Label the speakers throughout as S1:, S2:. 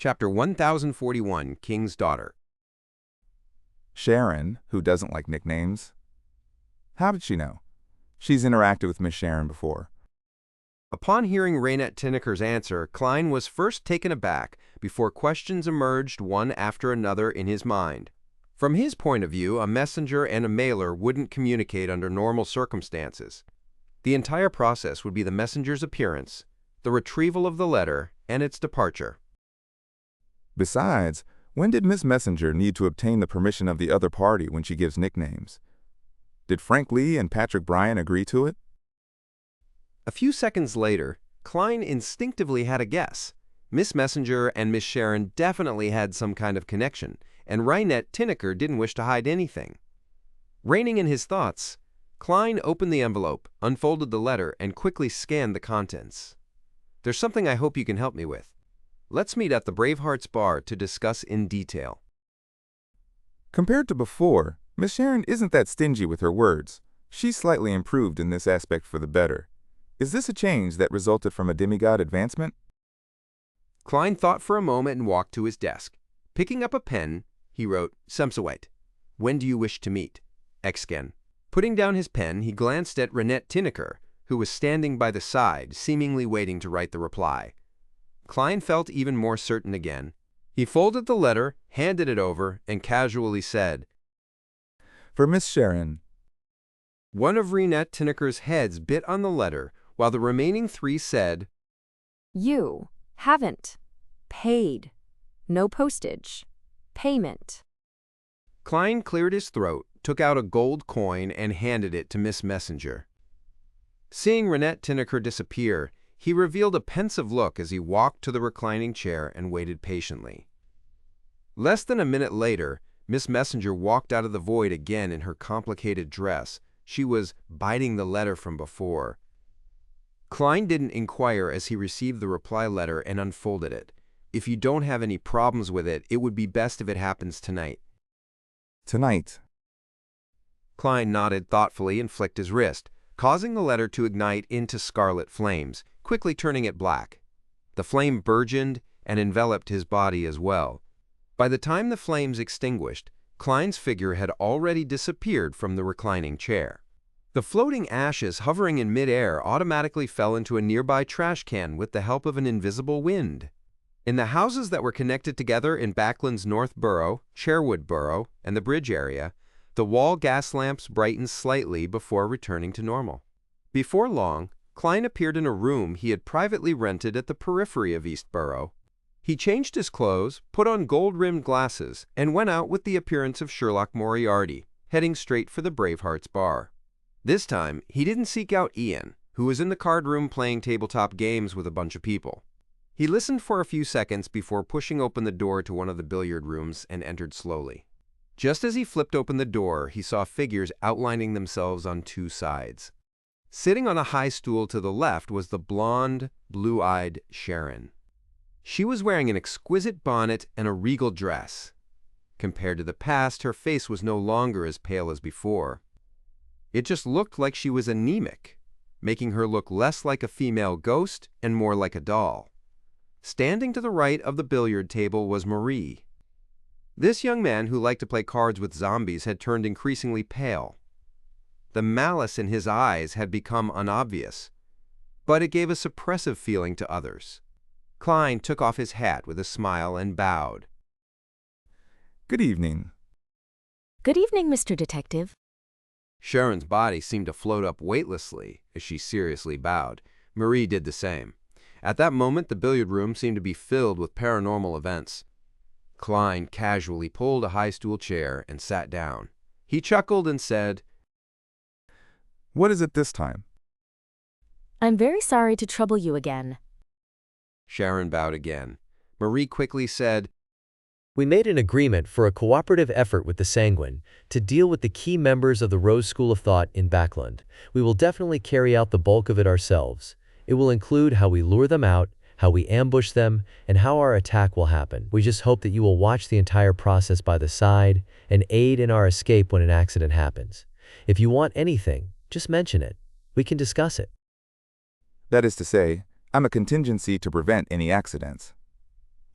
S1: Chapter 1041, King's Daughter.
S2: Sharon, who doesn't like nicknames. How did she know? She's interacted with Miss Sharon before.
S1: Upon hearing Raynette Tinneker's answer, Klein was first taken aback before questions emerged one after another in his mind. From his point of view, a messenger and a mailer wouldn't communicate under normal circumstances. The entire process would be the messenger's appearance, the retrieval of the letter, and its departure.
S2: Besides, when did Miss Messenger need to obtain the permission of the other party when she gives nicknames? Did Frank Lee and Patrick Bryan agree to it?
S1: A few seconds later, Klein instinctively had a guess. Miss Messenger and Miss Sharon definitely had some kind of connection, and Raynette Tinneker didn't wish to hide anything. Reining in his thoughts, Klein opened the envelope, unfolded the letter, and quickly scanned the contents. "There's something I hope you can help me with. Let's meet at the Bravehearts Bar to discuss in detail."
S2: Compared to before, Miss Sharon isn't that stingy with her words. She's slightly improved in this aspect for the better. Is this a change that resulted from a demigod advancement?
S1: Klein thought for a moment and walked to his desk. Picking up a pen, he wrote, "Semsawait. When do you wish to meet? Exgen." Putting down his pen, he glanced at Raynette Tinneker, who was standing by the side, seemingly waiting to write the reply. Klein felt even more certain again. He folded the letter, handed it over, and casually said,
S2: For Miss Sharon.
S1: One of Raynette Tinneker's heads bit on the letter, while the remaining three said,
S3: You haven't paid. No postage. Payment.
S1: Klein cleared his throat, took out a gold coin, and handed it to Miss Messenger. Seeing Raynette Tinneker disappear, he revealed a pensive look as he walked to the reclining chair and waited patiently. Less than a minute later, Miss Messenger walked out of the void again in her complicated dress. She was biting the letter from before. Klein didn't inquire as he received the reply letter and unfolded it. "If you don't have any problems with it, it would be best if it happens tonight."
S2: Tonight.
S1: Klein nodded thoughtfully and flicked his wrist, causing the letter to ignite into scarlet flames, quickly turning it black. The flame burgeoned and enveloped his body as well. By the time the flames extinguished, Klein's figure had already disappeared from the reclining chair. The floating ashes hovering in midair automatically fell into a nearby trash can with the help of an invisible wind. In the houses that were connected together in Backland's North Borough, Chairwood Borough, and the Bridge area, the wall gas lamps brightened slightly before returning to normal. Before long, Klein appeared in a room he had privately rented at the periphery of East Borough. He changed his clothes, put on gold-rimmed glasses, and went out with the appearance of Sherlock Moriarty, heading straight for the Bravehearts Bar. This time, he didn't seek out Ian, who was in the card room playing tabletop games with a bunch of people. He listened for a few seconds before pushing open the door to one of the billiard rooms and entered slowly. Just as he flipped open the door, he saw figures outlining themselves on two sides. Sitting on a high stool to the left was the blonde, blue-eyed Sharon. She was wearing an exquisite bonnet and a regal dress. Compared to the past, her face was no longer as pale as before. It just looked like she was anemic, making her look less like a female ghost and more like a doll. Standing to the right of the billiard table was Marie. This young man who liked to play cards with zombies had turned increasingly pale. The malice in his eyes had become unobvious, but it gave a suppressive feeling to others. Klein took off his hat with a smile and bowed.
S2: Good evening.
S3: Good evening, Mr. Detective.
S1: Sharon's body seemed to float up weightlessly as she seriously bowed. Marie did the same. At that moment, the billiard room seemed to be filled with paranormal events. Klein casually pulled a high stool chair and sat down. He chuckled and said,
S2: What is it this time?
S3: I'm very sorry to trouble you again.
S1: Sharon bowed again. Marie quickly said,
S4: We made an agreement for a cooperative effort with the Sanguine to deal with the key members of the Rose School of Thought in Backland. We will definitely carry out the bulk of it ourselves. It will include how we lure them out, how we ambush them, and how our attack will happen. We just hope that you will watch the entire process by the side and aid in our escape when an accident happens. If you want anything, just mention it. We can discuss it.
S2: That is to say, I'm a contingency to prevent any accidents.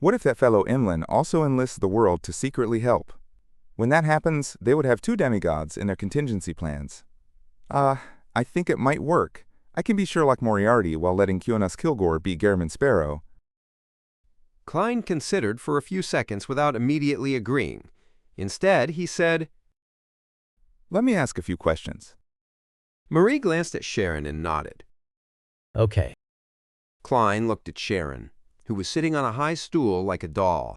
S2: What if that fellow Imlin also enlists the world to secretly help? When that happens, they would have 2 demigods in their contingency plans. I think it might work. I can be Sherlock Moriarty while letting Kionas Kilgore be Gairman Sparrow.
S1: Klein considered for a few seconds without immediately agreeing. Instead, he said,
S2: Let me ask a few questions.
S1: Marie glanced at Sharon and nodded.
S4: Okay.
S1: Klein looked at Sharon, who was sitting on a high stool like a doll.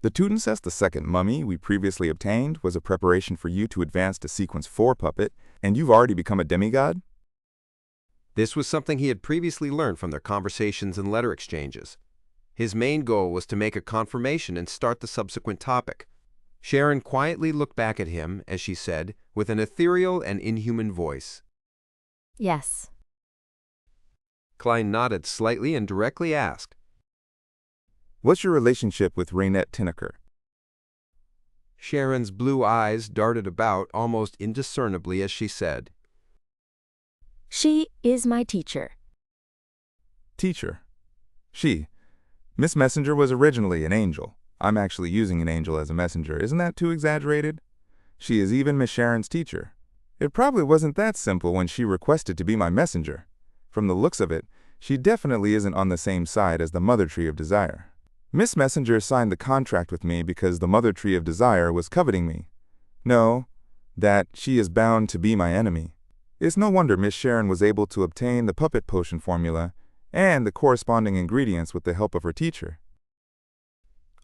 S2: The Tutankhamun the second mummy we previously obtained was a preparation for you to advance to Sequence 4 puppet, and you've already become a demigod?
S1: This was something he had previously learned from their conversations and letter exchanges. His main goal was to make a confirmation and start the subsequent topic. Sharon quietly looked back at him as she said, with an ethereal and inhuman voice,
S3: Yes.
S1: Klein nodded slightly and directly asked,
S2: What's your relationship with Raynette Tinnaker?
S1: Sharon's blue eyes darted about almost indiscernibly as she said,
S3: She is my teacher.
S2: Teacher. She. Miss Messenger was originally an angel. I'm actually using an angel as a messenger. Isn't that too exaggerated? She is even Miss Sharon's teacher. It probably wasn't that simple when she requested to be my messenger. From the looks of it, she definitely isn't on the same side as the Mother Tree of Desire. Miss Messenger signed the contract with me because the Mother Tree of Desire was coveting me. No, that she is bound to be my enemy. It's no wonder Miss Sharon was able to obtain the puppet potion formula and the corresponding ingredients with the help of her teacher.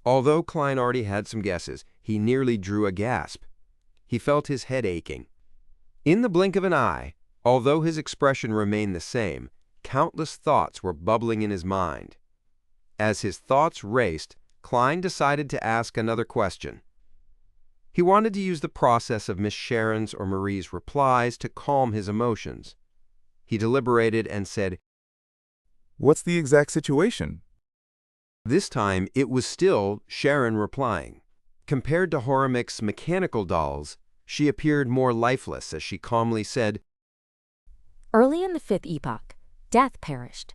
S1: Although Klein already had some guesses, he nearly drew a gasp. He felt his head aching. In the blink of an eye, although his expression remained the same, countless thoughts were bubbling in his mind. As his thoughts raced, Klein decided to ask another question. He wanted to use the process of Miss Sharon's or Marie's replies to calm his emotions. He deliberated and said,
S2: What's the exact situation?
S1: This time it was still Sharon replying. Compared to Horemic's mechanical dolls, she appeared more lifeless as she calmly said,
S3: Early in the 5th epoch, death perished.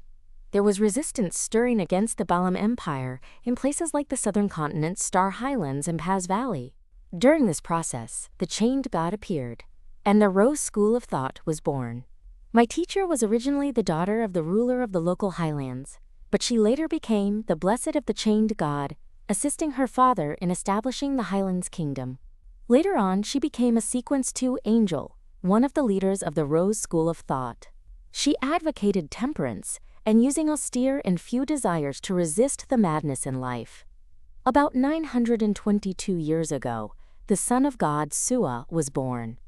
S3: There was resistance stirring against the Balam Empire in places like the southern continent's Star Highlands and Paz Valley. During this process, the chained god appeared, and the Rose School of Thought was born. My teacher was originally the daughter of the ruler of the local highlands, but she later became the Blessed of the Chained God, assisting her father in establishing the Highlands Kingdom. Later on, she became a Sequence 2 angel, one of the leaders of the Rose School of Thought. She advocated temperance and using austere and few desires to resist the madness in life. About 922 years ago, the son of God, Sua, was born.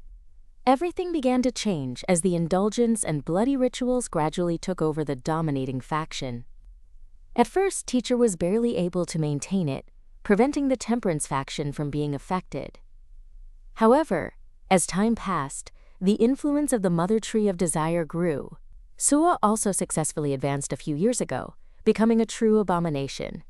S3: Everything began to change as the indulgence and bloody rituals gradually took over the dominating faction. At first, Teacher was barely able to maintain it, preventing the temperance faction from being affected. However, as time passed, the influence of the Mother Tree of Desire grew. Sua also successfully advanced a few years ago, becoming a true abomination.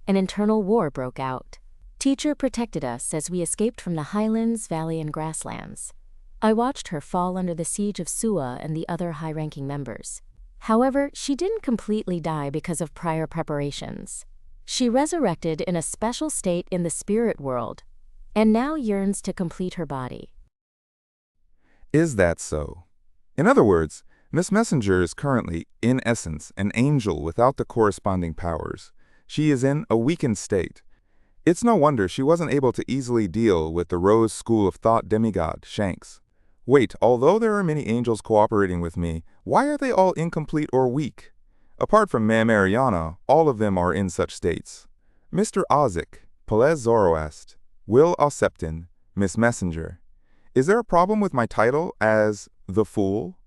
S3: An internal war broke out. Teacher protected us as we escaped from the highlands, valley, and grasslands. I watched her fall under the siege of Sua and the other high-ranking members. However, she didn't completely die because of prior preparations. She resurrected in a special state in the spirit world, and now yearns to complete her body.
S2: Is that so? In other words, Miss Messenger is currently, in essence, an angel without the corresponding powers. She is in a weakened state. It's no wonder she wasn't able to easily deal with the Rose School of Thought demigod, Shanks. Wait, although there are many angels cooperating with me, why are they all incomplete or weak? Apart from Mam Ariana, all of them are in such states. Mr. Ozik, Pelez Zoroast, Will Alseptin, Miss Messenger. Is there a problem with my title as the Fool?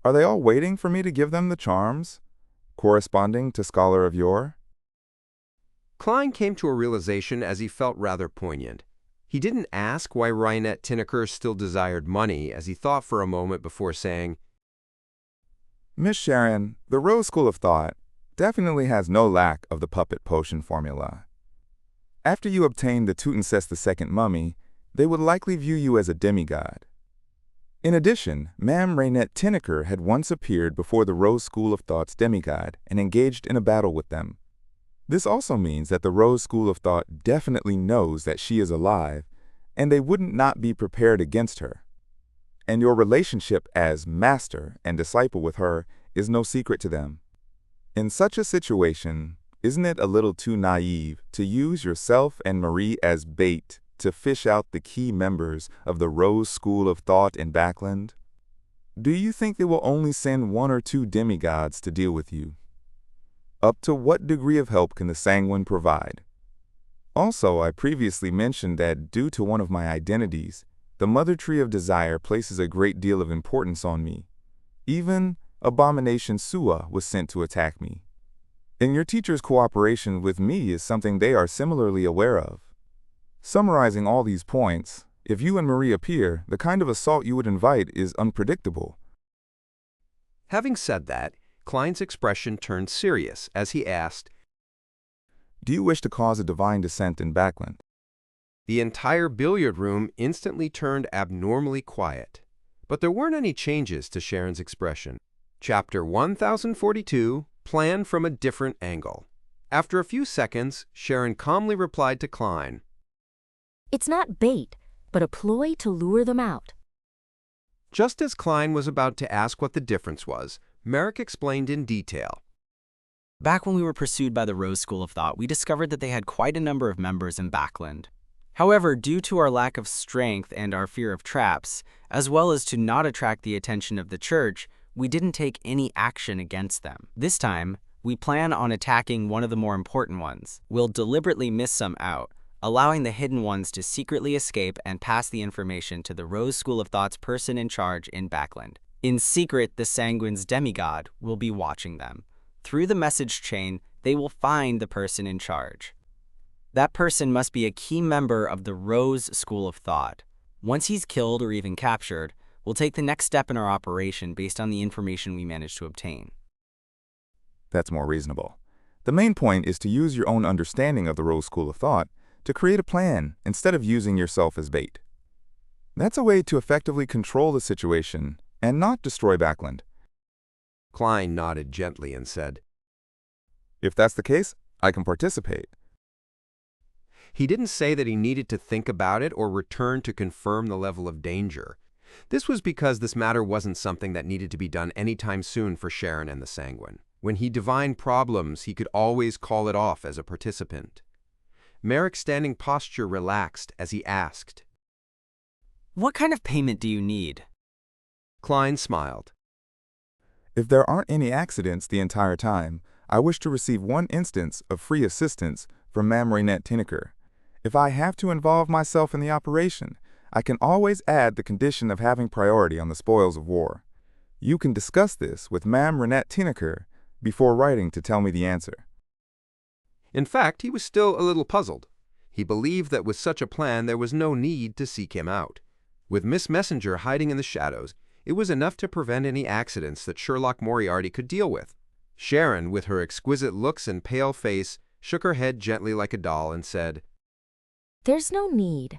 S2: Are they all waiting for me to give them the charms, corresponding to Scholar of Yore?
S1: Klein came to a realization as he felt rather poignant. He didn't ask why Raynette Tinnaker still desired money, as he thought for a moment before saying,
S2: Miss Sharon, the Rose School of Thought definitely has no lack of the puppet potion formula. After you obtain the Tutankhamun the second mummy, they would likely view you as a demigod. In addition, Ma'am Raynette Tinnaker had once appeared before the Rose School of Thought's demigod and engaged in a battle with them. This also means that the Rose School of Thought definitely knows that she is alive, and they wouldn't not be prepared against her. And your relationship as master and disciple with her is no secret to them. In such a situation, isn't it a little too naive to use yourself and Marie as bait to fish out the key members of the Rose School of Thought in Backland? Do you think they will only send 1 or 2 demigods to deal with you? Up to what degree of help can the Sanguine provide? Also, I previously mentioned that due to one of my identities, the Mother Tree of Desire places a great deal of importance on me. Even Abomination Sua was sent to attack me. And your teacher's cooperation with me is something they are similarly aware of. Summarizing all these points, if you and Marie appear, the kind of assault you would invite is unpredictable.
S1: Having said that, Klein's expression turned serious as he asked,
S2: Do you wish to cause a divine descent in Backland?
S1: The entire billiard room instantly turned abnormally quiet. But there weren't any changes to Sharon's expression. Chapter 1042, Plan from a Different Angle. After a few seconds, Sharon calmly replied to Klein,
S3: It's not bait, but a ploy to lure them out.
S1: Just as Klein was about to ask what the difference was, Merrick explained in detail.
S5: Back when we were pursued by the Rose School of Thought, we discovered that they had quite a number of members in Backland. However, due to our lack of strength and our fear of traps, as well as to not attract the attention of the church, we didn't take any action against them. This time, we plan on attacking one of the more important ones. We'll deliberately miss some out, allowing the hidden ones to secretly escape and pass the information to the Rose School of Thought's person in charge in Backland. In secret, the Sanguine's demigod will be watching them. Through the message chain, they will find the person in charge. That person must be a key member of the Rose School of Thought. Once he's killed or even captured, we'll take the next step in our operation based on the information we manage to obtain.
S2: That's more reasonable. The main point is to use your own understanding of the Rose School of Thought to create a plan instead of using yourself as bait. That's a way to effectively control the situation and not destroy Backland.
S1: Klein nodded gently and said,
S2: If that's the case, I can participate.
S1: He didn't say that he needed to think about it or return to confirm the level of danger. This was because this matter wasn't something that needed to be done anytime soon for Sharon and the Sanguine. When he divined problems, he could always call it off as a participant. Merrick's standing posture relaxed as he asked,
S5: What kind of payment do you need?
S1: Klein smiled.
S2: If there aren't any accidents the entire time, I wish to receive 1 instance of free assistance from Mam Raynette Tinnaker. If I have to involve myself in the operation, I can always add the condition of having priority on the spoils of war. You can discuss this with Mam Raynette Tinnaker before writing to tell me the answer.
S1: In fact, he was still a little puzzled. He believed that with such a plan there was no need to seek him out. With Miss Messenger hiding in the shadows, it was enough to prevent any accidents that Sherlock Moriarty could deal with. Sharon, with her exquisite looks and pale face, shook her head gently like a doll and said,
S3: There's no need.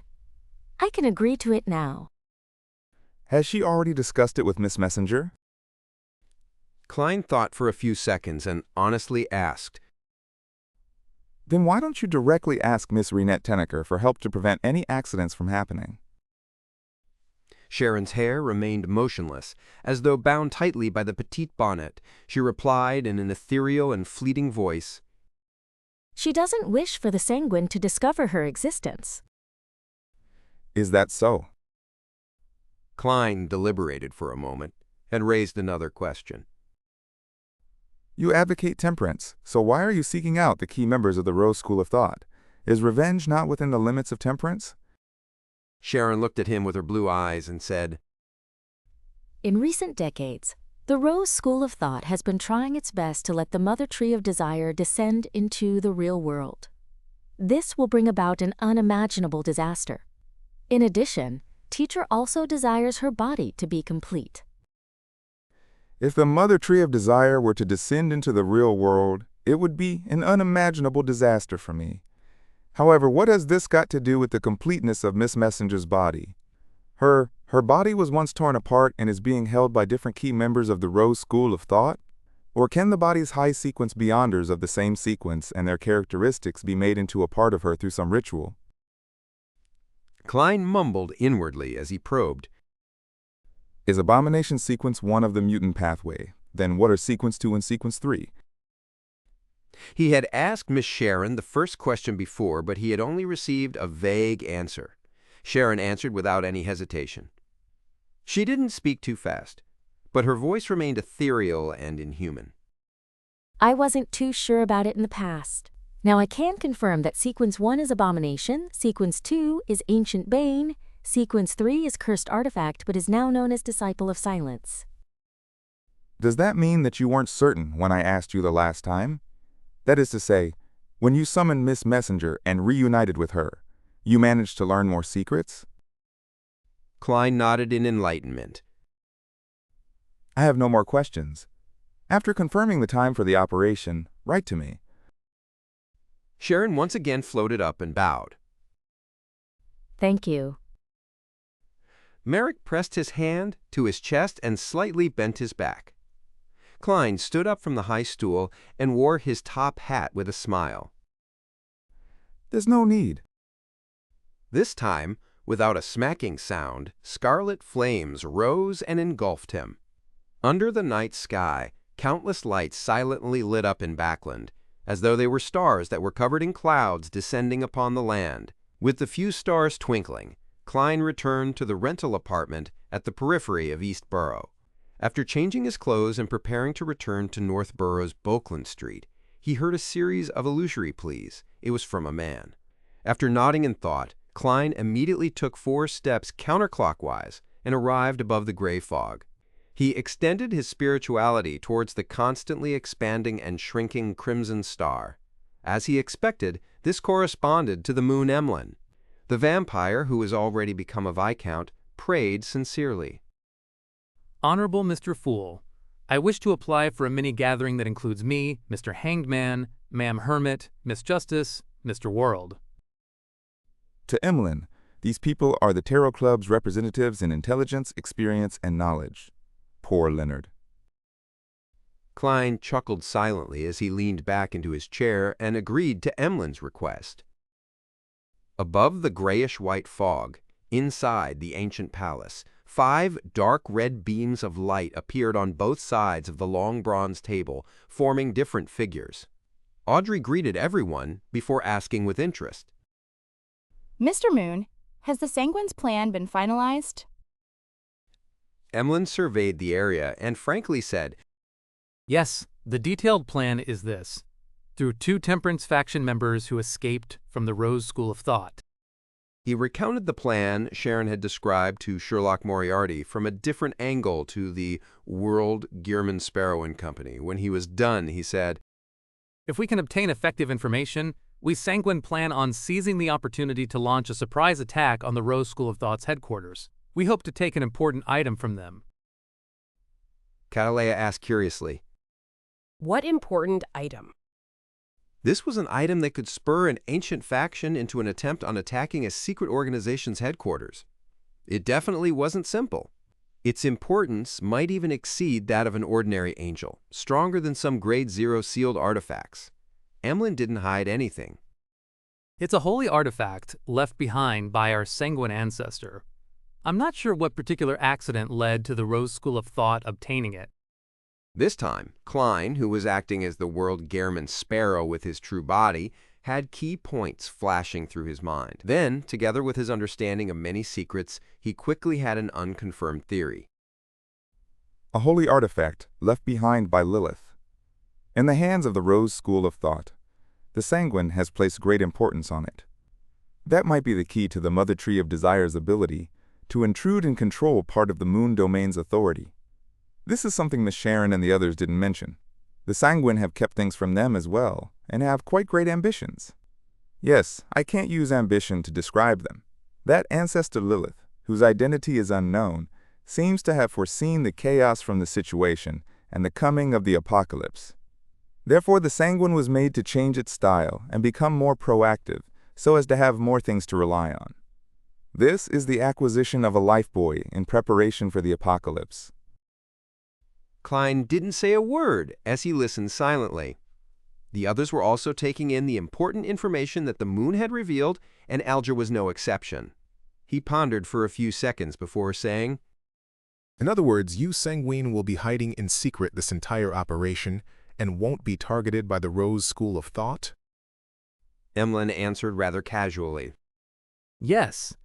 S3: I can agree to it now.
S2: Has she already discussed it with Miss Messenger?
S1: Klein thought for a few seconds and honestly asked,
S2: Then why don't you directly ask Miss Raynette Tinnaker for help to prevent any accidents from happening?
S1: Sharon's hair remained motionless, as though bound tightly by the petite bonnet. She replied in an ethereal and fleeting voice,
S3: She doesn't wish for the Sanguine to discover her existence.
S2: Is that so?
S1: Klein deliberated for a moment and raised another question.
S2: You advocate temperance, so why are you seeking out the key members of the Rose School of Thought? Is revenge not within the limits of temperance?
S1: Sharon looked at him with her blue eyes and said,
S3: In recent decades, the Rose School of Thought has been trying its best to let the Mother Tree of Desire descend into the real world. This will bring about an unimaginable disaster. In addition, Teacher also desires her body to be complete.
S2: If the Mother Tree of Desire were to descend into the real world, it would be an unimaginable disaster for me. However, what has this got to do with the completeness of Miss Messenger's body? Her body was once torn apart and is being held by different key members of the Rose School of Thought? Or can the body's high-sequence beyonders of the same sequence and their characteristics be made into a part of her through some ritual?
S1: Klein mumbled inwardly as he probed.
S2: Is abomination sequence 1 of the mutant pathway? Then what are sequence 2 and sequence 3?
S1: He had asked Miss Sharon the first question before, but he had only received a vague answer. Sharon answered without any hesitation. She didn't speak too fast, but her voice remained ethereal and inhuman.
S3: I wasn't too sure about it in the past. Now I can confirm that Sequence 1 is Abomination, Sequence 2 is Ancient Bane, Sequence 3 is Cursed Artifact but is now known as Disciple of Silence.
S2: Does that mean that you weren't certain when I asked you the last time? That is to say, when you summoned Miss Messenger and reunited with her, you managed to learn more secrets?
S1: Klein nodded in enlightenment.
S2: I have no more questions. After confirming the time for the operation, write to me.
S1: Sharon once again floated up and bowed.
S3: Thank you.
S1: Merrick pressed his hand to his chest and slightly bent his back. Klein stood up from the high stool and wore his top hat with a smile.
S2: There's no need.
S1: This time, without a smacking sound, scarlet flames rose and engulfed him. Under the night sky, countless lights silently lit up in Backland, as though they were stars that were covered in clouds descending upon the land. With the few stars twinkling, Klein returned to the rental apartment at the periphery of East Borough. After changing his clothes and preparing to return to North Borough's Bokeland Street, he heard a series of illusory pleas. It was from a man. After nodding in thought, Klein immediately took 4 steps counterclockwise and arrived above the gray fog. He extended his spirituality towards the constantly expanding and shrinking crimson star. As he expected, this corresponded to the moon Emlyn. The vampire, who has already become a viscount, prayed sincerely.
S6: Honorable Mr. Fool, I wish to apply for a mini-gathering that includes me, Mr. Hanged Man, Ma'am Hermit, Miss Justice, Mr. World.
S2: To Emlyn, these people are the Tarot Club's representatives in intelligence, experience, and knowledge. Poor Leonard.
S1: Klein chuckled silently as he leaned back into his chair and agreed to Emlyn's request. Above the grayish-white fog, inside the ancient palace, 5 dark red beams of light appeared on both sides of the long bronze table, forming different figures. Audrey greeted everyone before asking with interest.
S7: Mr. Moon, has the Sanguine's plan been finalized?
S1: Emlyn surveyed the area and frankly said,
S6: Yes, the detailed plan is this. Through 2 Temperance faction members who escaped from the Rose School of Thought.
S1: He recounted the plan Sharon had described to Sherlock Moriarty from a different angle to the World Gearman Sparrow and Company. When he was done, he said,
S6: If we can obtain effective information, we Sanguine plan on seizing the opportunity to launch a surprise attack on the Rose School of Thought's headquarters. We hope to take an important item from them.
S1: Catalea asked curiously.
S8: What important item?
S1: This was an item that could spur an ancient faction into an attempt on attacking a secret organization's headquarters. It definitely wasn't simple. Its importance might even exceed that of an ordinary angel, stronger than some Grade 0 sealed artifacts. Emlyn didn't hide anything.
S6: It's a holy artifact left behind by our Sanguine ancestor. I'm not sure what particular accident led to the Rose School of Thought obtaining it.
S1: This time, Klein, who was acting as the World Gearman Sparrow with his true body, had key points flashing through his mind. Then, together with his understanding of many secrets, he quickly had an unconfirmed theory.
S2: A holy artifact left behind by Lilith. In the hands of the Rose School of Thought, the Sanguine has placed great importance on it. That might be the key to the Mother Tree of Desire's ability to intrude and control part of the Moon Domain's authority. This is something Miss Sharon and the others didn't mention. The Sanguine have kept things from them as well, and have quite great ambitions. Yes, I can't use ambition to describe them. That ancestor Lilith, whose identity is unknown, seems to have foreseen the chaos from the situation and the coming of the apocalypse. Therefore, the Sanguine was made to change its style and become more proactive, so as to have more things to rely on. This is the acquisition of a lifebuoy in preparation for the apocalypse.
S1: Klein didn't say a word as he listened silently. The others were also taking in the important information that the moon had revealed, and Alger was no exception. He pondered for a few seconds before saying,
S9: "In other words, you Sanguine will be hiding in secret this entire operation and won't be targeted by the Rose School of Thought?"
S1: Emlyn answered rather casually.
S6: Yes.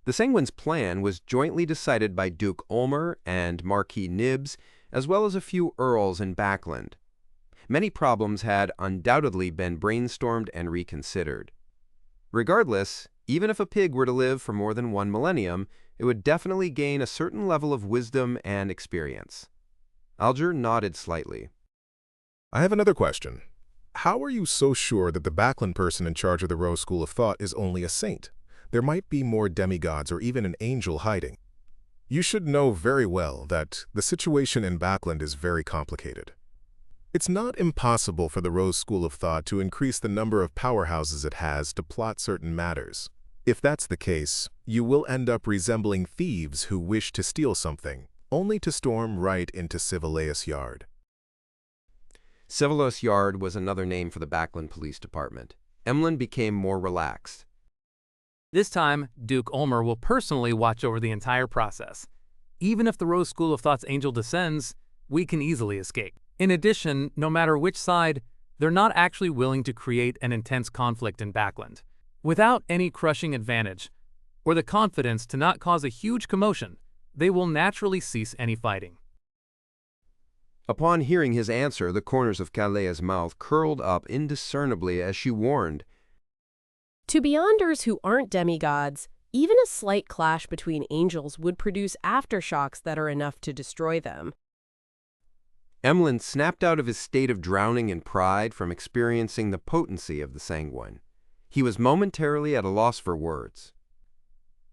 S1: The Sanguine's plan was jointly decided by Duke Ulmer and Marquis Nibbs, as well as a few earls in Backland. Many problems had undoubtedly been brainstormed and reconsidered. Regardless, even if a pig were to live for more than 1 millennium, it would definitely gain a certain level of wisdom and experience. Alger nodded slightly.
S9: "I have another question. How are you so sure that the Backland person in charge of the Rose School of Thought is only a saint? There might be more demigods or even an angel hiding. You should know very well that the situation in Backland is very complicated. It's not impossible for the Rose School of Thought to increase the number of powerhouses it has to plot certain matters. If that's the case, you will end up resembling thieves who wish to steal something, only to storm right into Civileus Yard."
S1: Civileus Yard was another name for the Backland Police Department. Emlyn became more relaxed.
S6: This time, Duke Ulmer will personally watch over the entire process. Even if the Rose School of Thought's angel descends, we can easily escape. In addition, no matter which side, they're not actually willing to create an intense conflict in Backland. Without any crushing advantage, or the confidence to not cause a huge commotion, they will naturally cease any fighting.
S1: Upon hearing his answer, the corners of Kalea's mouth curled up indiscernibly as she warned,
S8: To Beyonders who aren't demigods, even a slight clash between angels would produce aftershocks that are enough to destroy them.
S1: Emlyn snapped out of his state of drowning in pride from experiencing the potency of the Sanguine. He was momentarily at a loss for words.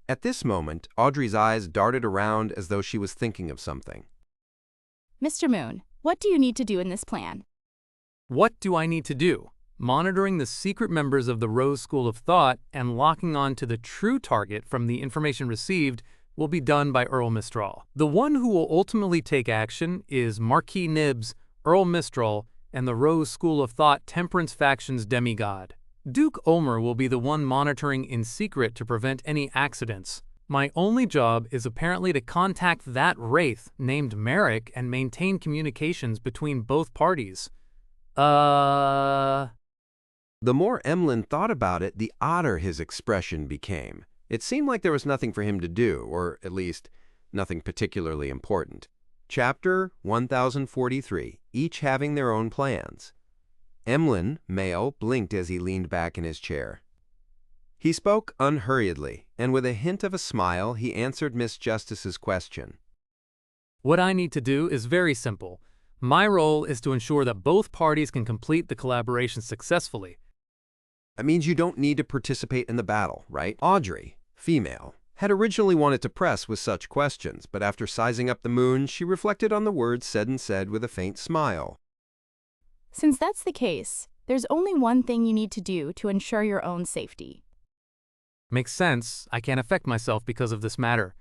S1: At this moment, Audrey's eyes darted around as though she was thinking of something.
S7: Mr. Moon, what do you need to do in this plan?
S6: What do I need to do? Monitoring the secret members of the Rose School of Thought and locking on to the true target from the information received will be done by Earl Mistral. The one who will ultimately take action is Marquis Nibbs, Earl Mistral, and the Rose School of Thought Temperance Faction's demigod. Duke Ulmer will be the one monitoring in secret to prevent any accidents. My only job is apparently to contact that wraith named Merrick and maintain communications between both parties.
S1: The more Emlyn thought about it, the odder his expression became. It seemed like there was nothing for him to do, or at least nothing particularly important. Chapter 1043, each having their own plans. Emlyn, male, blinked as he leaned back in his chair. He spoke unhurriedly, and with a hint of a smile, he answered Miss Justice's question.
S6: What I need to do is very simple. My role is to ensure that both parties can complete the collaboration successfully.
S1: That means you don't need to participate in the battle, right? Audrey, female, had originally wanted to press with such questions, but after sizing up the moon, she reflected on the words said and said with a faint smile.
S7: Since that's the case, there's only one thing you need to do to ensure your own safety.
S6: Makes sense. I can't affect myself because of this matter.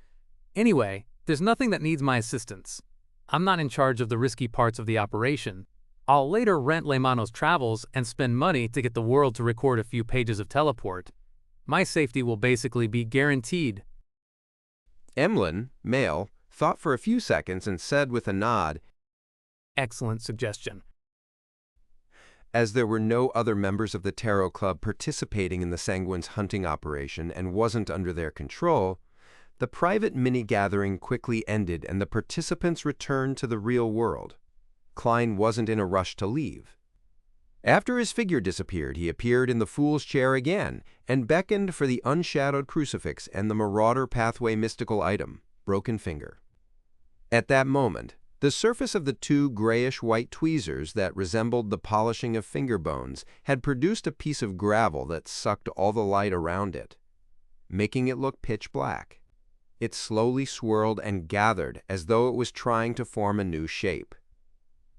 S6: Anyway, there's nothing that needs my assistance. I'm not in charge of the risky parts of the operation. I'll later rent Lemano's travels and spend money to get the world to record a few pages of teleport. My safety will basically be guaranteed.
S1: Emlyn, male, thought for a few seconds and said with a nod,
S6: Excellent suggestion.
S1: As there were no other members of the Tarot Club participating in the Sanguine's hunting operation and wasn't under their control, the private mini-gathering quickly ended and the participants returned to the real world. Klein wasn't in a rush to leave. After his figure disappeared, he appeared in the Fool's Chair again and beckoned for the unshadowed crucifix and the Marauder Pathway mystical item, Broken Finger. At that moment, the surface of the two grayish-white tweezers that resembled the polishing of finger bones had produced a piece of gravel that sucked all the light around it, making it look pitch black. It slowly swirled and gathered as though it was trying to form a new shape.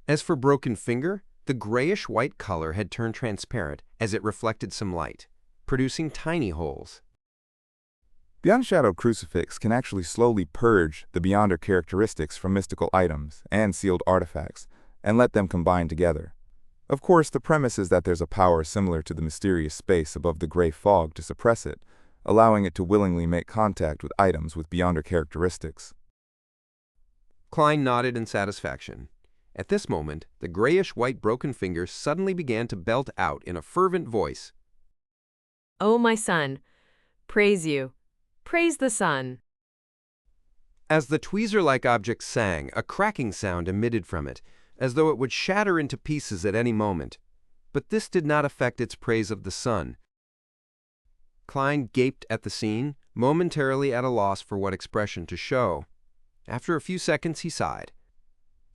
S1: As for Broken Finger, the grayish-white color had turned transparent as it reflected some light, producing tiny holes.
S2: The unshadowed crucifix can actually slowly purge the Beyonder characteristics from mystical items and sealed artifacts, and let them combine together. Of course, the premise is that there's a power similar to the mysterious space above the gray fog to suppress it, allowing it to willingly make contact with items with Beyonder characteristics.
S1: Klein nodded in satisfaction. At this moment, the grayish-white broken finger suddenly began to belt out in a fervent voice.
S8: Oh, my son, praise you. Praise the sun.
S1: As the tweezer-like object sang, a cracking sound emitted from it, as though it would shatter into pieces at any moment. But this did not affect its praise of the sun. Klein gaped at the scene, momentarily at a loss for what expression to show. After a few seconds, he sighed.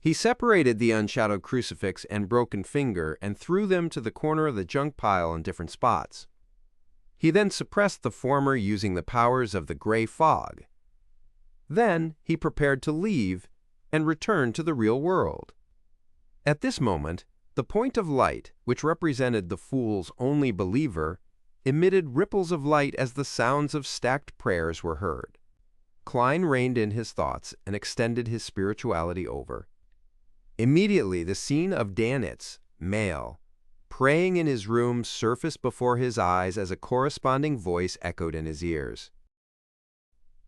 S1: He separated the unshadowed crucifix and broken finger and threw them to the corner of the junk pile in different spots. He then suppressed the former using the powers of the gray fog. Then he prepared to leave and return to the real world. At this moment, the point of light, which represented the fool's only believer, emitted ripples of light as the sounds of stacked prayers were heard. Klein reined in his thoughts and extended his spirituality over. Immediately, the scene of Danitz, male, praying in his room surfaced before his eyes as a corresponding voice echoed in his ears.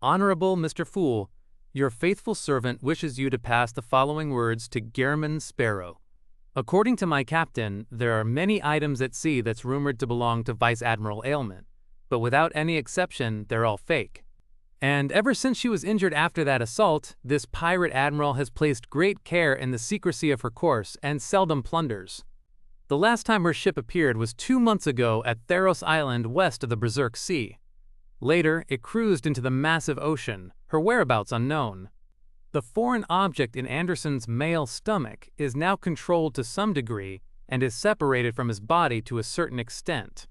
S6: Honorable Mr. Fool, your faithful servant wishes you to pass the following words to Gehrman Sparrow. According to my captain, there are many items at sea that's rumored to belong to Vice Admiral Ailment, but without any exception, they're all fake. And ever since she was injured after that assault, this pirate admiral has placed great care in the secrecy of her course and seldom plunders. The last time her ship appeared was 2 months ago at Theros Island west of the Berserk Sea. Later, it cruised into the massive ocean, her whereabouts unknown. The foreign object in Anderson's male stomach is now controlled to some degree and is separated from his body to a certain extent.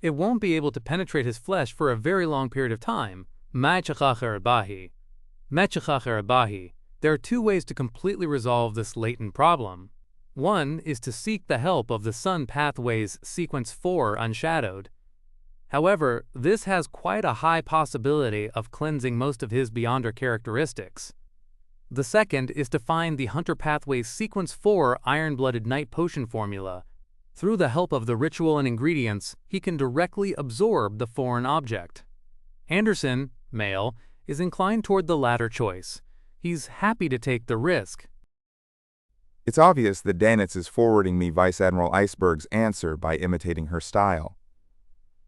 S6: It won't be able to penetrate his flesh for a very long period of time. There are 2 ways to completely resolve this latent problem. One is to seek the help of the Sun Pathways Sequence 4 Unshadowed. However, this has quite a high possibility of cleansing most of his Beyonder characteristics. The second is to find the Hunter Pathways Sequence 4 Iron-Blooded Night Potion formula. Through the help of the ritual and ingredients, he can directly absorb the foreign object. Anderson, male, is inclined toward the latter choice. He's happy to take the risk.
S2: It's obvious that Danitz is forwarding me Vice Admiral Iceberg's answer by imitating her style.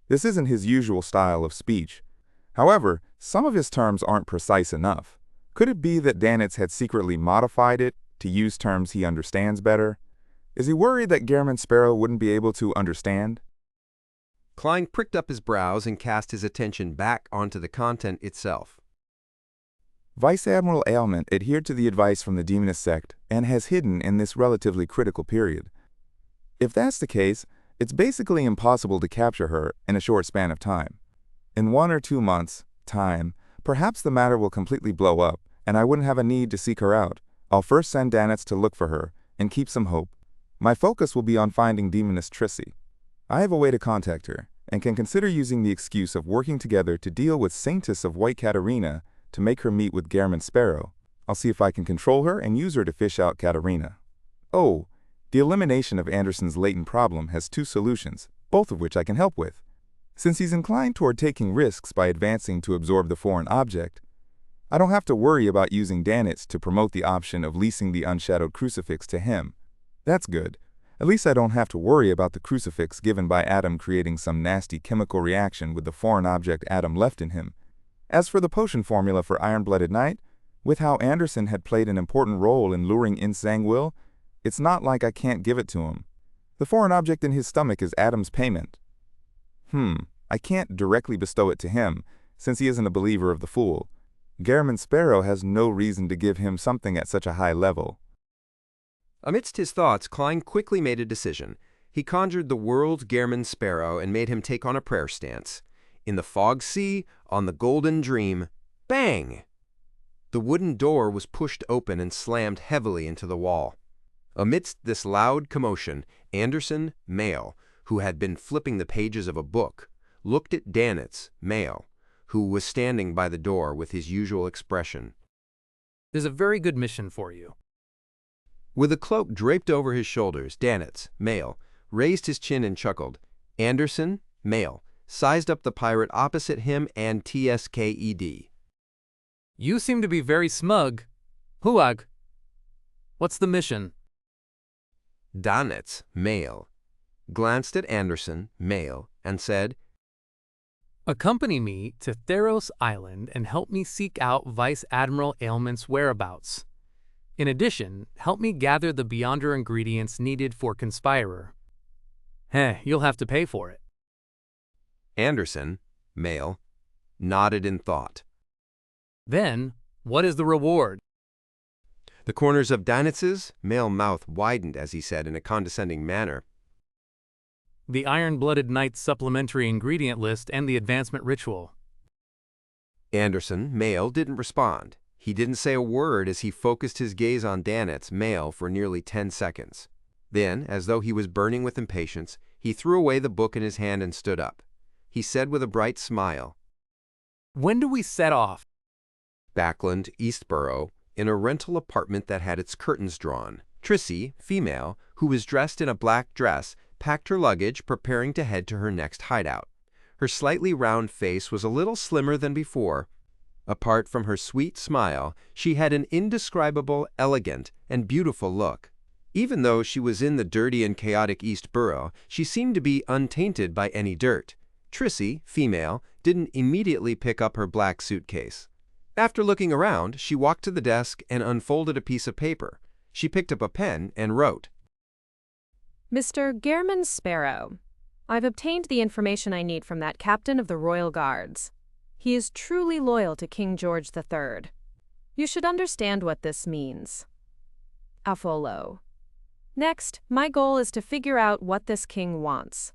S2: This isn't his usual style of speech. However, some of his terms aren't precise enough. Could it be that Danitz had secretly modified it to use terms he understands better? Is he worried that Gehrman Sparrow wouldn't be able to understand?
S1: Klein pricked up his brows and cast his attention back onto the content itself.
S2: Vice Admiral Ailment adhered to the advice from the Demonist sect and has hidden in this relatively critical period. If that's the case, it's basically impossible to capture her in a short span of time. In 1 or 2 months' time, perhaps the matter will completely blow up, and I wouldn't have a need to seek her out. I'll first send Danitz to look for her and keep some hope. My focus will be on finding Demonist Trissy. I have a way to contact her, and can consider using the excuse of working together to deal with Saintess of White Katarina to make her meet with Gehrman Sparrow. I'll see if I can control her and use her to fish out Katarina. Oh, the elimination of Anderson's latent problem has 2 solutions, both of which I can help with. Since he's inclined toward taking risks by advancing to absorb the foreign object, I don't have to worry about using Danitz to promote the option of leasing the unshadowed crucifix to him. That's good. At least I don't have to worry about the crucifix given by Adam creating some nasty chemical reaction with the foreign object Adam left in him. As for the potion formula for Iron-Blooded Night, with how Anderson had played an important role in luring in Zangwill, it's not like I can't give it to him. The foreign object in his stomach is Adam's payment. I can't directly bestow it to him, since he isn't a believer of the Fool. Gehrman Sparrow has no reason to give him something at such a high level.
S1: Amidst his thoughts, Klein quickly made a decision. He conjured the world Gehrman Sparrow and made him take on a prayer stance. In the fog sea, on the golden dream, bang! The wooden door was pushed open and slammed heavily into the wall. Amidst this loud commotion, Anderson, male, who had been flipping the pages of a book, looked at Danitz, male, who was standing by the door with his usual expression.
S6: There's a very good mission for you.
S1: With a cloak draped over his shoulders, Danitz, male, raised his chin and chuckled. Anderson, male, sized up the pirate opposite him and TSKED.
S6: You seem to be very smug. Huag, what's the mission?
S1: Danitz, male, glanced at Anderson, male, and said,
S6: Accompany me to Theros Island and help me seek out Vice Admiral Ailment's whereabouts. In addition, help me gather the Beyonder ingredients needed for Conspirer. You'll have to pay for it.
S1: Anderson, male, nodded in thought.
S6: Then, what is the reward?
S1: The corners of Danitz's male mouth widened as he said in a condescending manner,
S6: The Iron-Blooded Knight's supplementary ingredient list and the advancement ritual.
S1: Anderson, male, didn't respond. He didn't say a word as he focused his gaze on Danitz, male, for nearly 10 seconds. Then, as though he was burning with impatience, he threw away the book in his hand and stood up. He said with a bright smile,
S6: When do we set off?
S1: Backland, Eastborough, in a rental apartment that had its curtains drawn. Trissy, female, who was dressed in a black dress, packed her luggage, preparing to head to her next hideout. Her slightly round face was a little slimmer than before. Apart from her sweet smile, she had an indescribable, elegant, and beautiful look. Even though she was in the dirty and chaotic East Borough, she seemed to be untainted by any dirt. Trissy, female, didn't immediately pick up her black suitcase. After looking around, she walked to the desk and unfolded a piece of paper. She picked up a pen and wrote,
S8: Mr. Gehrman Sparrow, I've obtained the information I need from that captain of the Royal Guards. He is truly loyal to King George III. You should understand what this means. Afolo. Next, my goal is to figure out what this king wants.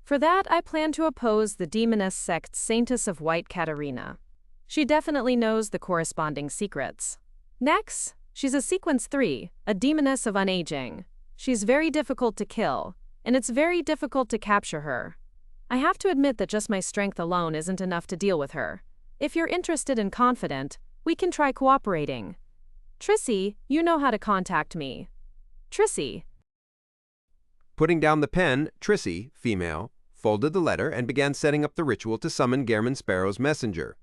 S8: For that, I plan to oppose the demoness sect Saintess of White Katarina. She definitely knows the corresponding secrets. Next, she's a Sequence 3, a demoness of unaging. She's very difficult to kill, and it's very difficult to capture her. I have to admit that just my strength alone isn't enough to deal with her. If you're interested and confident, we can try cooperating. Trissy, you know how to contact me. Trissy.
S1: Putting down the pen, Trissy, female, folded the letter and began setting up the ritual to summon Gehrman Sparrow's messenger.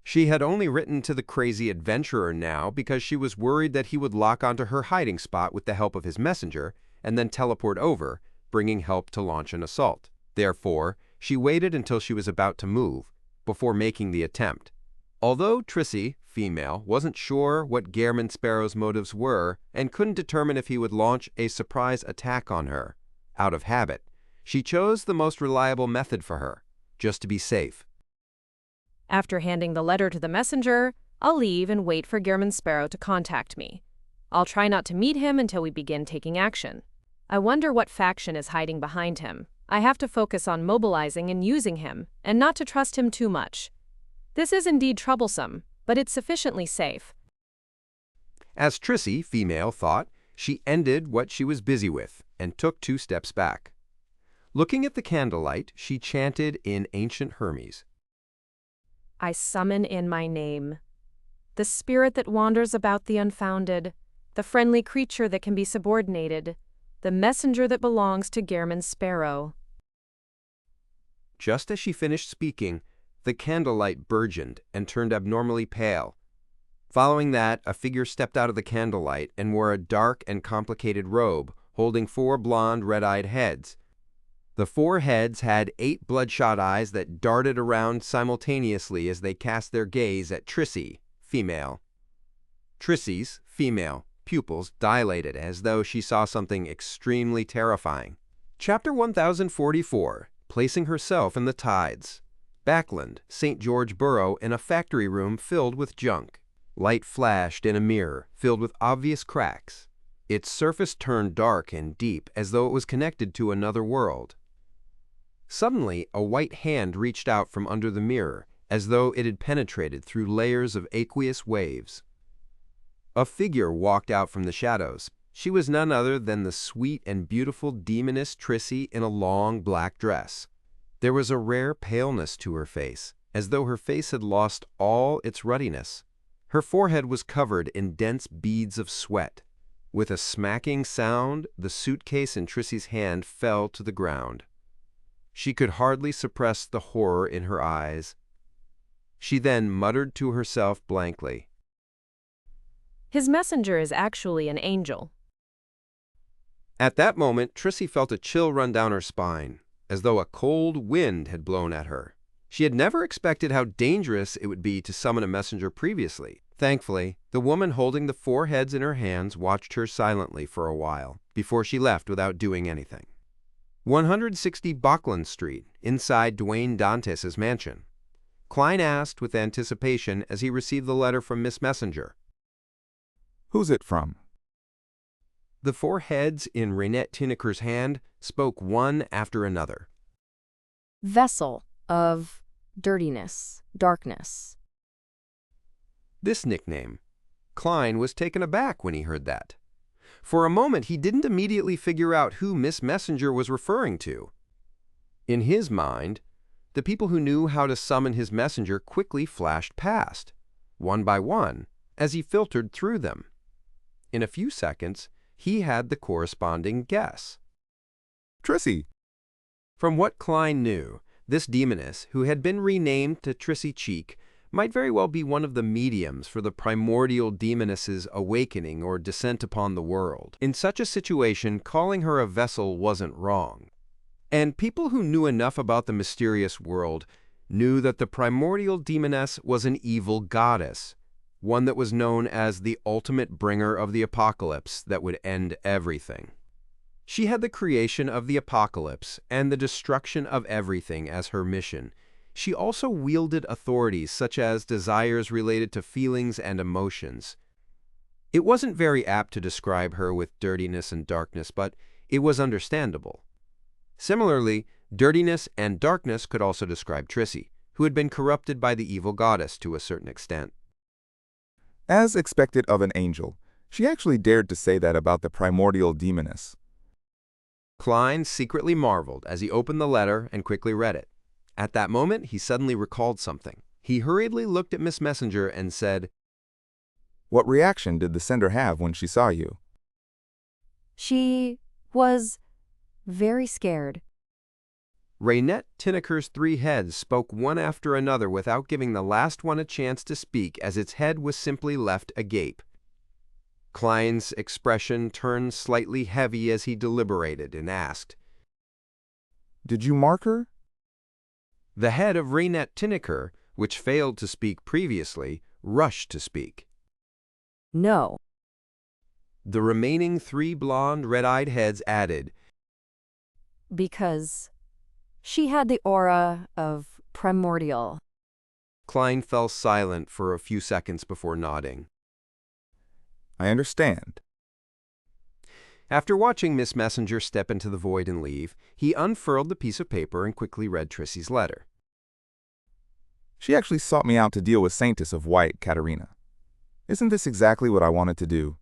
S1: She had only written to the crazy adventurer now because she was worried that he would lock onto her hiding spot with the help of his messenger and then teleport over, bringing help to launch an assault. Therefore, she waited until she was about to move, before making the attempt. Although Trissy, female, wasn't sure what Gehrman Sparrow's motives were and couldn't determine if he would launch a surprise attack on her, out of habit, she chose the most reliable method for her, just to be safe.
S8: After handing the letter to the messenger, I'll leave and wait for Gehrman Sparrow to contact me. I'll try not to meet him until we begin taking action. I wonder what faction is hiding behind him. I have to focus on mobilizing and using him, and not to trust him too much. This is indeed troublesome, but it's sufficiently safe.
S1: As Trissy, female, thought, she ended what she was busy with and took 2 steps back. Looking at the candlelight, she chanted in ancient Hermes.
S8: I summon in my name. The spirit that wanders about the unfounded, the friendly creature that can be subordinated, the messenger that belongs to Gehrman Sparrow.
S1: Just as she finished speaking, the candlelight burgeoned and turned abnormally pale. Following that, a figure stepped out of the candlelight and wore a dark and complicated robe, holding 4 blonde, red-eyed heads. The 4 heads had 8 bloodshot eyes that darted around simultaneously as they cast their gaze at Trissy, female. Trissy's, female, pupils dilated as though she saw something extremely terrifying. Chapter 1044, Placing Herself in the Tides. Backland, St. George Borough, in a factory room filled with junk. Light flashed in a mirror, filled with obvious cracks. Its surface turned dark and deep as though it was connected to another world. Suddenly, a white hand reached out from under the mirror, as though it had penetrated through layers of aqueous waves. A figure walked out from the shadows. She was none other than the sweet and beautiful demoness Trissy in a long black dress. There was a rare paleness to her face, as though her face had lost all its ruddiness. Her forehead was covered in dense beads of sweat. With a smacking sound, the suitcase in Trissy's hand fell to the ground. She could hardly suppress the horror in her eyes. She then muttered to herself blankly,
S8: His messenger is actually an angel.
S1: At that moment, Trissy felt a chill run down her spine, as though a cold wind had blown at her. She had never expected how dangerous it would be to summon a messenger previously. Thankfully, the woman holding the 4 heads in her hands watched her silently for a while before she left without doing anything. 160 Bachland Street, inside Dwayne Dantes' mansion. Klein asked with anticipation as he received the letter from Miss Messenger.
S2: Who's it from?
S1: The 4 heads in Raynette Tinneker's hand spoke one after another.
S3: Vessel of dirtiness, darkness.
S1: This nickname. Klein was taken aback when he heard that. For a moment, he didn't immediately figure out who Miss Messenger was referring to. In his mind, the people who knew how to summon his messenger quickly flashed past, one by one, as he filtered through them. In a few seconds, he had the corresponding guess.
S2: Trissy.
S1: From what Klein knew, this demoness, who had been renamed to Trissy Cheek, might very well be one of the mediums for the primordial demoness's awakening or descent upon the world. In such a situation, calling her a vessel wasn't wrong. And people who knew enough about the mysterious world knew that the primordial demoness was an evil goddess, one that was known as the ultimate bringer of the apocalypse that would end everything. She had the creation of the apocalypse and the destruction of everything as her mission. She also wielded authorities such as desires related to feelings and emotions. It wasn't very apt to describe her with dirtiness and darkness, but it was understandable. Similarly, dirtiness and darkness could also describe Trissy, who had been corrupted by the evil goddess to a certain extent.
S2: As expected of an angel, she actually dared to say that about the primordial demoness.
S1: Klein secretly marveled as he opened the letter and quickly read it. At that moment, he suddenly recalled something. He hurriedly looked at Miss Messenger and said,
S2: What reaction did the sender have when she saw you?
S3: She was very scared.
S1: Raynette Tinneker's 3 heads spoke one after another without giving the last one a chance to speak, as its head was simply left agape. Klein's expression turned slightly heavy as he deliberated and asked,
S2: Did you mark her?
S1: The head of Raynette Tinneker, which failed to speak previously, rushed to speak.
S3: No.
S1: The remaining 3 blonde, red-eyed heads added,
S3: Because she had the aura of primordial.
S1: Klein fell silent for a few seconds before nodding.
S2: I understand.
S1: After watching Miss Messenger step into the void and leave, he unfurled the piece of paper and quickly read Trissy's letter.
S2: She actually sought me out to deal with Saintess of White, Katerina. Isn't this exactly what I wanted to do?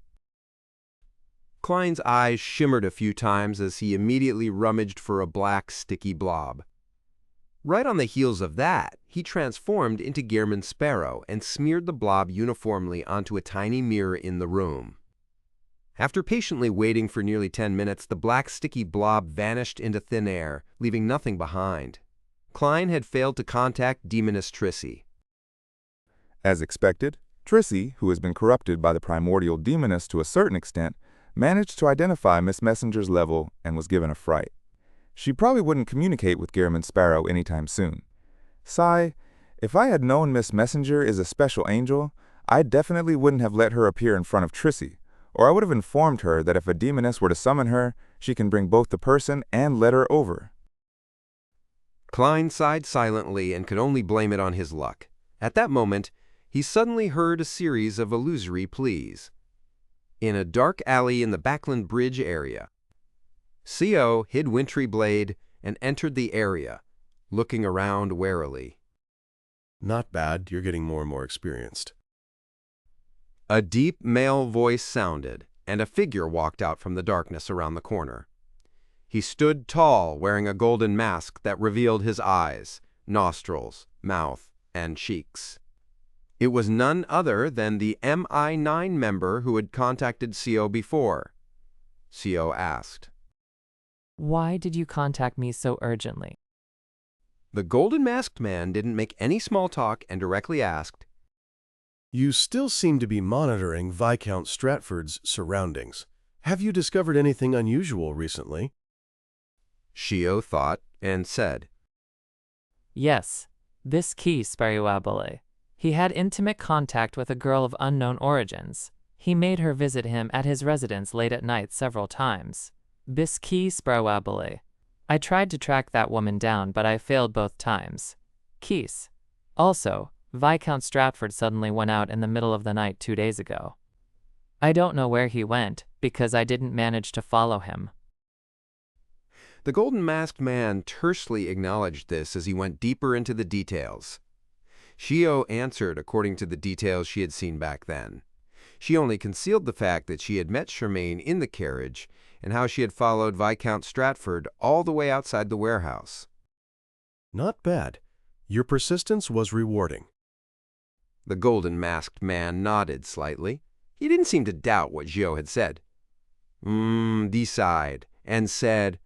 S1: Klein's eyes shimmered a few times as he immediately rummaged for a black, sticky blob. Right on the heels of that, he transformed into Gehrman Sparrow and smeared the blob uniformly onto a tiny mirror in the room. After patiently waiting for nearly 10 minutes, the black, sticky blob vanished into thin air, leaving nothing behind. Klein had failed to contact demoness Trissy.
S2: As expected, Trissy, who has been corrupted by the primordial demoness to a certain extent, managed to identify Miss Messenger's level and was given a fright. She probably wouldn't communicate with Gehrman Sparrow anytime soon. Sigh, if I had known Miss Messenger is a special angel, I definitely wouldn't have let her appear in front of Trissy, or I would have informed her that if a demoness were to summon her, she can bring both the person and letter over.
S1: Klein sighed silently and could only blame it on his luck. At that moment, he suddenly heard a series of illusory pleas. In a dark alley in the Backland Bridge area, CO hid Wintry Blade and entered the area, looking around warily.
S10: Not bad, you're getting more and more experienced.
S1: A deep male voice sounded, and a figure walked out from the darkness around the corner. He stood tall, wearing a golden mask that revealed his eyes, nostrils, mouth, and cheeks. It was none other than the MI9 member who had contacted CO before. CO asked,
S11: "Why did you contact me so urgently?"
S1: The golden masked man didn't make any small talk and directly asked,
S10: You still seem to be monitoring Viscount Stratford's surroundings. Have you discovered anything unusual recently?
S1: Shio thought and said,
S11: "Yes, this key, Sparewabale. He had intimate contact with a girl of unknown origins. He made her visit him at his residence late at night several times. This key, Sparewabale. I tried to track that woman down, but I failed both times. Keys. Also, Viscount Stratford suddenly went out in the middle of the night 2 days ago. I don't know where he went, because I didn't manage to follow him."
S1: The golden masked man tersely acknowledged this as he went deeper into the details. Shio answered according to the details she had seen back then. She only concealed the fact that she had met Charmaine in the carriage and how she had followed Viscount Stratford all the way outside the warehouse.
S10: Not bad. Your persistence was rewarding.
S1: The golden masked man nodded slightly. He didn't seem to doubt what Shio had said. He sighed and said,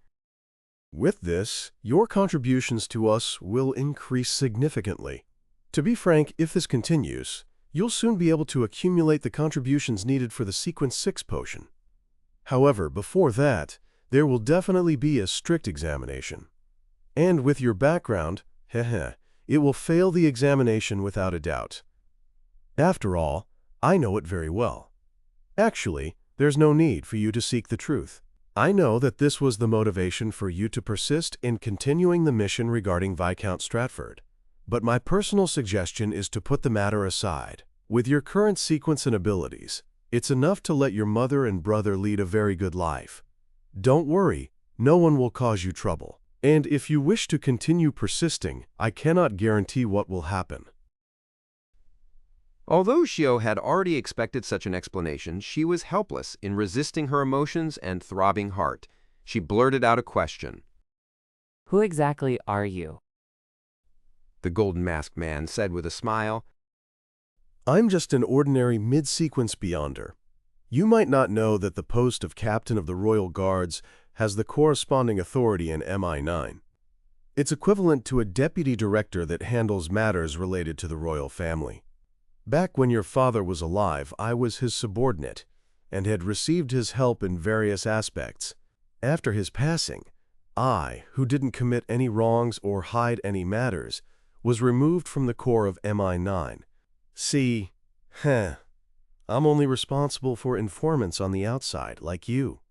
S10: With this, your contributions to us will increase significantly. To be frank, if this continues, you'll soon be able to accumulate the contributions needed for the Sequence 6 potion. However, before that, there will definitely be a strict examination. And with your background, it will fail the examination without a doubt. After all, I know it very well. Actually, there's no need for you to seek the truth. I know that this was the motivation for you to persist in continuing the mission regarding Viscount Stratford. But my personal suggestion is to put the matter aside. With your current sequence and abilities, it's enough to let your mother and brother lead a very good life. Don't worry, no one will cause you trouble. And if you wish to continue persisting, I cannot guarantee what will happen.
S1: Although Shio had already expected such an explanation, she was helpless in resisting her emotions and throbbing heart. She blurted out a question.
S11: "Who exactly are you?"
S1: The golden masked man said with a smile,
S10: I'm just an ordinary mid-sequence beyonder. You might not know that the post of Captain of the Royal Guards has the corresponding authority in MI9. It's equivalent to a deputy director that handles matters related to the royal family. Back when your father was alive, I was his subordinate and had received his help in various aspects. After his passing, I, who didn't commit any wrongs or hide any matters, was removed from the core of MI9. See, I'm only responsible for informants on the outside, like you.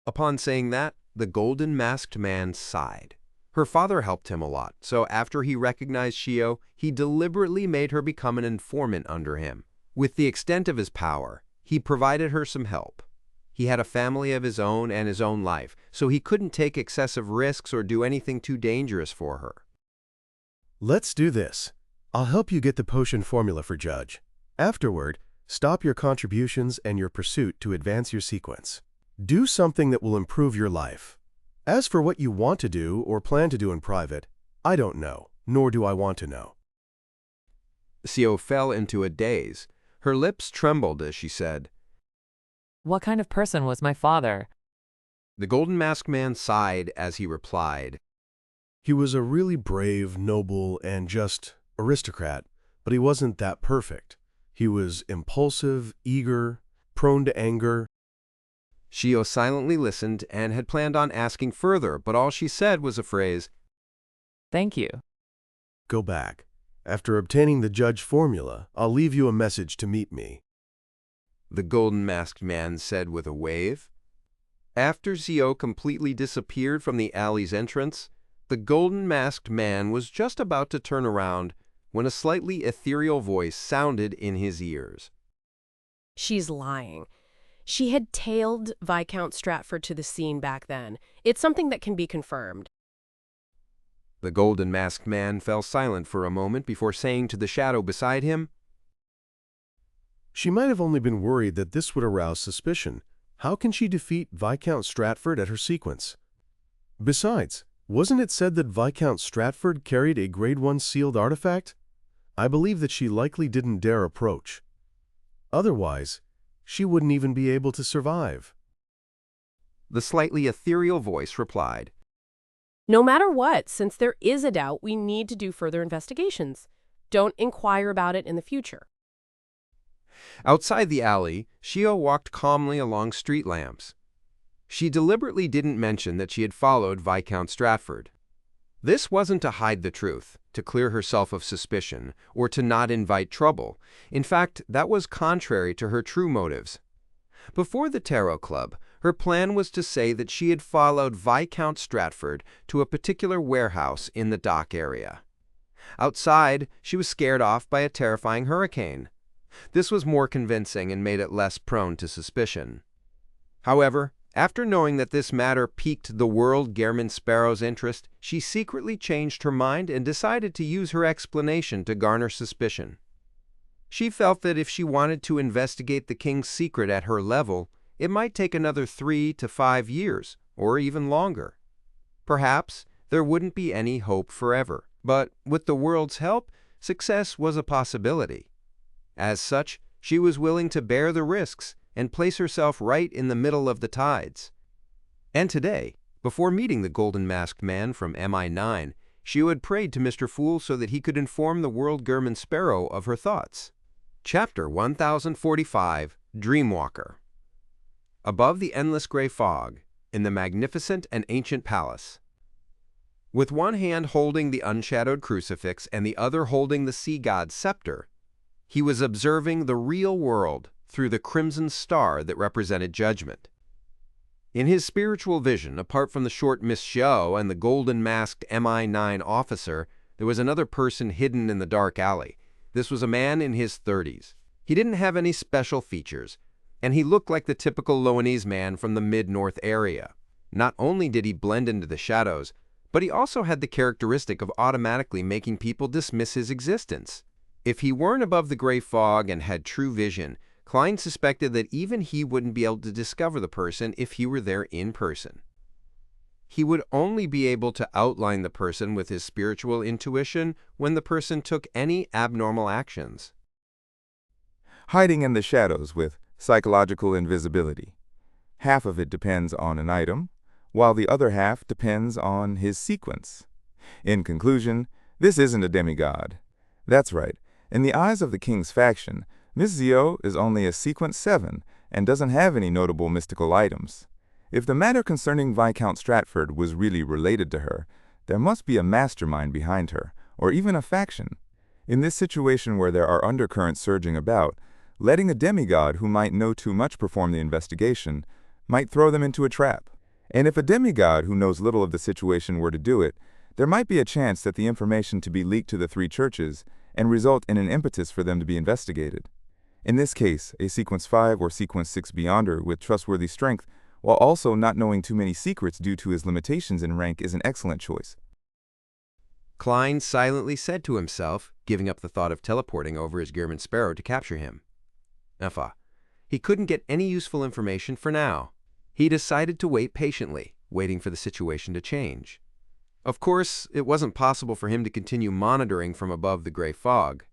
S1: Upon saying that, the golden masked man sighed. Her father helped him a lot, so after he recognized Shio, he deliberately made her become an informant under him. With the extent of his power, he provided her some help. He had a family of his own and his own life, so he couldn't take excessive risks or do anything too dangerous for her.
S10: Let's do this. I'll help you get the potion formula for Judge. Afterward, stop your contributions and your pursuit to advance your sequence. Do something that will improve your life. As for what you want to do or plan to do in private, I don't know, nor do I want to know.
S1: Shio fell into a daze. Her lips trembled as she said,
S11: "What kind of person was my father?"
S1: The golden masked man sighed as he replied,
S10: He was a really brave, noble, and just aristocrat, but he wasn't that perfect. He was impulsive, eager, prone to anger.
S1: Shio silently listened and had planned on asking further, but all she said was a phrase,
S11: "Thank you."
S10: Go back. After obtaining the Judge formula, I'll leave you a message to meet me.
S1: The golden masked man said with a wave. After Shio completely disappeared from the alley's entrance, the golden masked man was just about to turn around when a slightly ethereal voice sounded in his ears.
S12: She's lying. She had tailed Viscount Stratford to the scene back then. It's something that can be confirmed.
S1: The golden masked man fell silent for a moment before saying to the shadow beside him,
S10: She might have only been worried that this would arouse suspicion. How can she defeat Viscount Stratford at her sequence? Besides, wasn't it said that Viscount Stratford carried a Grade 1 sealed artifact? I believe that she likely didn't dare approach. Otherwise, she wouldn't even be able to survive.
S1: The slightly ethereal voice replied,
S12: No matter what, since there is a doubt, we need to do further investigations. Don't inquire about it in the future.
S1: Outside the alley, Shio walked calmly along street lamps. She deliberately didn't mention that she had followed Viscount Stratford. This wasn't to hide the truth, to clear herself of suspicion, or to not invite trouble. In fact, that was contrary to her true motives. Before the Tarot Club, her plan was to say that she had followed Viscount Stratford to a particular warehouse in the dock area. Outside, she was scared off by a terrifying hurricane. This was more convincing and made it less prone to suspicion. However, after knowing that this matter piqued the world Gehrman Sparrow's interest, she secretly changed her mind and decided to use her explanation to garner suspicion. She felt that if she wanted to investigate the king's secret at her level, it might take another 3 to 5 years, or even longer. Perhaps there wouldn't be any hope forever, but with the world's help, success was a possibility. As such, she was willing to bear the risks and place herself right in the middle of the tides. And today, before meeting the golden-masked man from MI9, she had prayed to Mr. Fool so that he could inform the world Gehrman Sparrow of her thoughts. Chapter 1045, Dreamwalker. Above the endless gray fog, in the magnificent and ancient palace. With one hand holding the unshadowed crucifix and the other holding the sea god's scepter, he was observing the real world through the crimson star that represented judgment. In his spiritual vision, apart from the short Miss Show and the golden-masked MI9 officer, there was another person hidden in the dark alley. This was a man in his 30s. He didn't have any special features, and he looked like the typical Loanese man from the mid-north area. Not only did he blend into the shadows, but he also had the characteristic of automatically making people dismiss his existence. If he weren't above the gray fog and had true vision, Klein suspected that even he wouldn't be able to discover the person if he were there in person. He would only be able to outline the person with his spiritual intuition when the person took any abnormal actions.
S2: Hiding in the shadows with psychological invisibility. Half of it depends on an item, while the other half depends on his sequence. In conclusion, this isn't a demigod. That's right. In the eyes of the king's faction, Miss Zio is only a sequence 7 and doesn't have any notable mystical items. If the matter concerning Viscount Stratford was really related to her, there must be a mastermind behind her, or even a faction. In this situation where there are undercurrents surging about, letting a demigod who might know too much perform the investigation might throw them into a trap. And if a demigod who knows little of the situation were to do it, there might be a chance that the information to be leaked to the 3 churches and result in an impetus for them to be investigated. In this case, a sequence 5 or sequence 6 beyonder with trustworthy strength, while also not knowing too many secrets due to his limitations in rank, is an excellent choice.
S1: Klein silently said to himself, giving up the thought of teleporting over his Gehrman Sparrow to capture him. He couldn't get any useful information for now. He decided to wait patiently, waiting for the situation to change. Of course, it wasn't possible for him to continue monitoring from above the gray fog.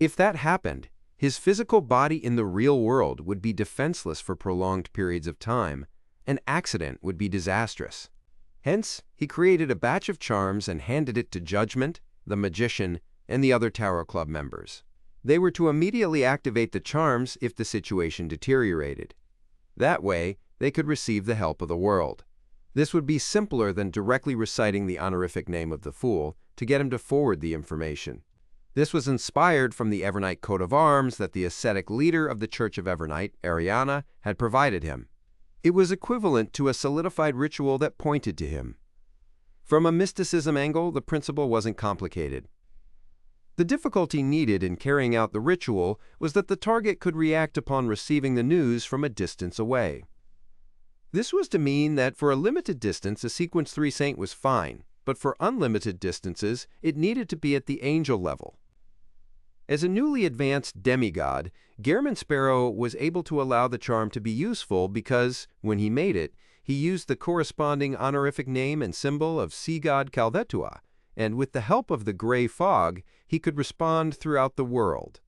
S1: If that happened, his physical body in the real world would be defenseless for prolonged periods of time. An accident would be disastrous. Hence, he created a batch of charms and handed it to Judgment, the Magician, and the other Tarot Club members. They were to immediately activate the charms if the situation deteriorated. That way, they could receive the help of the world. This would be simpler than directly reciting the honorific name of the Fool to get him to forward the information. This was inspired from the Evernight coat of arms that the ascetic leader of the Church of Evernight, Ariana, had provided him. It was equivalent to a solidified ritual that pointed to him. From a mysticism angle, the principle wasn't complicated. The difficulty needed in carrying out the ritual was that the target could react upon receiving the news from a distance away. This was to mean that for a limited distance, a sequence 3 saint was fine, but for unlimited distances, it needed to be at the angel level. As a newly advanced demigod, Gehrman Sparrow was able to allow the charm to be useful because, when he made it, he used the corresponding honorific name and symbol of sea god Calvetua, and with the help of the gray fog, he could respond throughout the world.